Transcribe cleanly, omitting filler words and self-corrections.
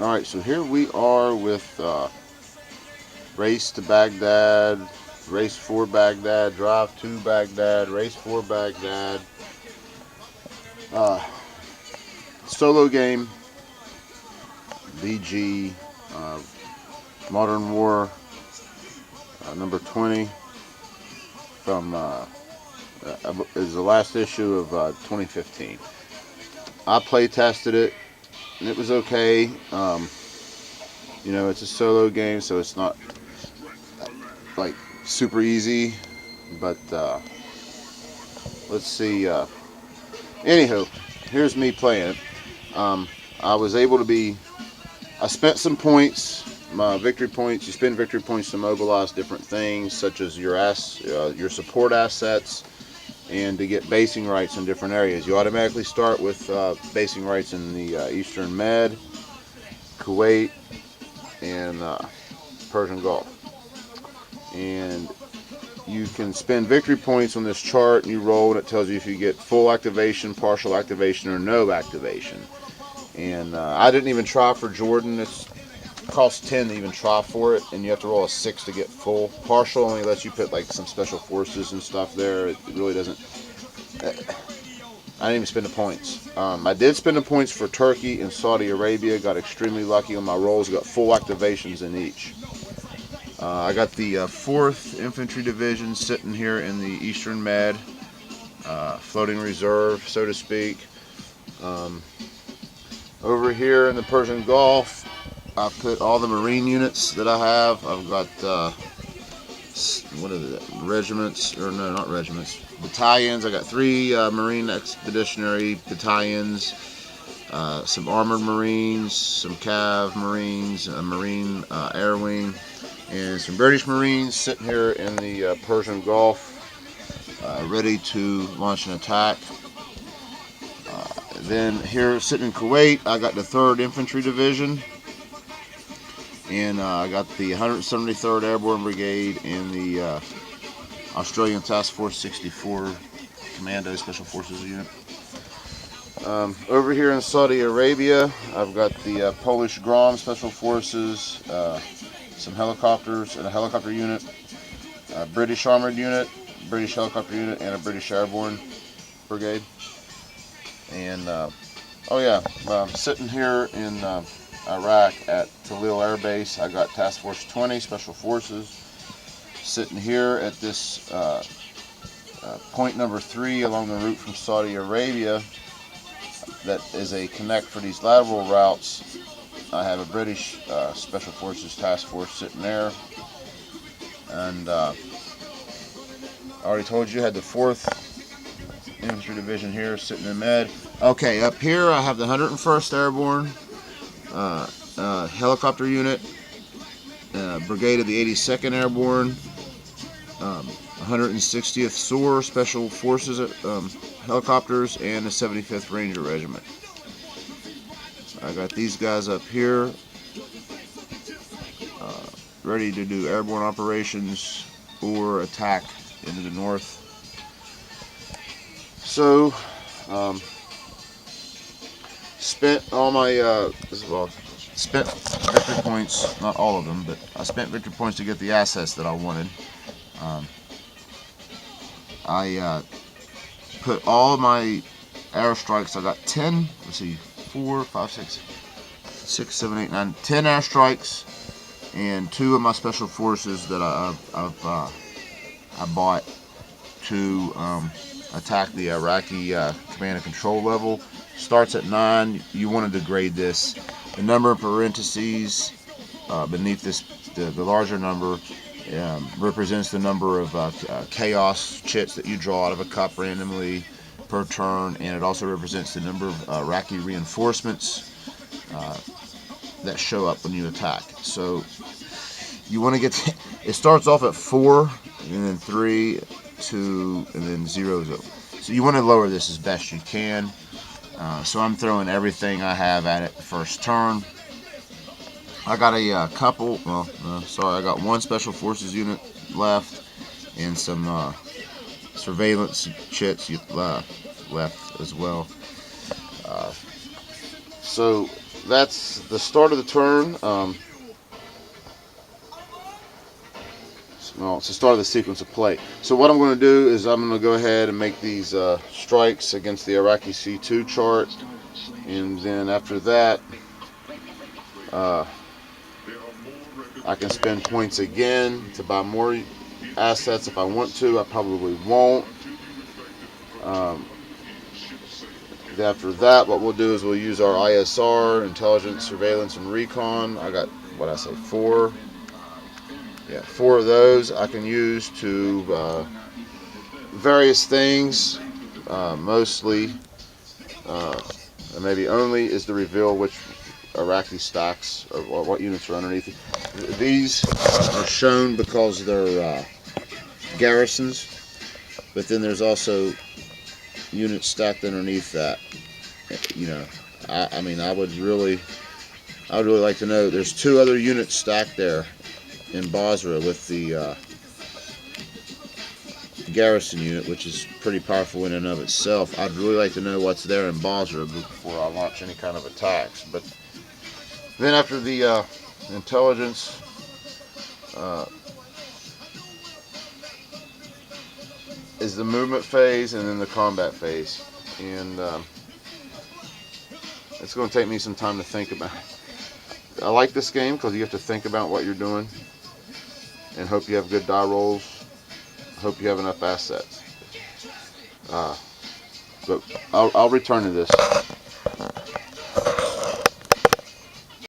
Alright, so here we are with Race to Baghdad, Race for Baghdad, Drive to Baghdad, Race for Baghdad. Uh, Solo game, BG, Modern War, number 20 from is the last issue of 2015. I play tested it and it was okay. It's a solo game, so it's not like super easy, but let's see. Anyhow, here's me playing it. I was able to be. I spent some points, my victory points. You spend victory points to mobilize different things, such as your support assets, and to get basing rights in different areas. You automatically start with basing rights in the Eastern Med, Kuwait, and Persian Gulf. And you can spend victory points on this chart, and you roll, and it tells you if you get full activation, partial activation, or no activation. And I didn't even try for Jordan. It costs 10 to even try for it, and you have to roll a 6 to get full. Partial only lets you put like some special forces and stuff there. It really doesn't. I didn't even spend the points. I did spend the points for Turkey and Saudi Arabia. Got extremely lucky on my rolls. Got full activations in each. I got the 4th Infantry Division sitting here in the Eastern Med, floating reserve, so to speak. Over here in the Persian Gulf, I put all the Marine units that I have. I've got, what are they, regiments, or no, not regiments, battalions. I got 3 Marine Expeditionary battalions, some Armored Marines, some Cav Marines, a Marine Air Wing, and some British Marines sitting here in the Persian Gulf, ready to launch an attack. Then here sitting in Kuwait, I got the 3rd Infantry Division, and I got the 173rd Airborne Brigade and the Australian Task Force 64 Commando Special Forces Unit. Over here in Saudi Arabia, I've got the Polish Grom Special Forces, some helicopters and a helicopter unit, a British Armored Unit, British Helicopter Unit, and a British Airborne Brigade. And sitting here in Iraq at Talil Air Base, I got Task Force 20 Special Forces. Sitting here at this point number 3 along the route from Saudi Arabia, that is a connect for these lateral routes. I have a British Special Forces Task Force sitting there. And I already told you I had the 4th Infantry Division here sitting in Med. Okay, up here I have the 101st Airborne Helicopter Unit, Brigade of the 82nd Airborne, 160th SOAR Special Forces Helicopters, and the 75th Ranger Regiment. I got these guys up here ready to do airborne operations or attack into the north. So, spent all my, spent victory points, not all of them, but I spent victory points to get the assets that I wanted. I put all of my airstrikes, I got 10, let's see, 4, 5, 6, 7, 8, 9, 10 airstrikes, and 2 of my special forces that I bought to attack the Iraqi command and control level. Starts at 9. You want to degrade this. The number in parentheses beneath this, the larger number, represents the number of chaos chits that you draw out of a cup randomly per turn, and it also represents the number of Iraqi reinforcements that show up when you attack. So you want to get to, it starts off at 4, and then 3, 2, and then 0. So you want to lower this as best you can. So I'm throwing everything I have at it the first turn. I got a couple, I got 1 Special Forces unit left, and some surveillance chits left as well. So that's the start of the turn. Well, it's the start of the sequence of play. So what I'm going to do is I'm going to go ahead and make these strikes against the Iraqi C2 chart, and then after that I can spend points again to buy more assets if I want to. I probably won't. After that, what we'll do is we'll use our ISR, intelligence, surveillance, and recon. I got, what I say, 4. Yeah, 4 of those I can use to various things. Mostly, and maybe only, is to reveal which Iraqi stacks or what units are underneath it. These are shown because they're garrisons, but then there's also units stacked underneath that. You know, I mean, I would really like to know. There's 2 other units stacked there in Basra with the garrison unit, which is pretty powerful in and of itself. I'd really like to know what's there in Basra before I launch any kind of attacks. But then after the intelligence, is the movement phase, and then the combat phase. And it's going to take me some time to think about it. I like this game because you have to think about what you're doing and hope you have good die rolls. Hope you have enough assets. But I'll return to this.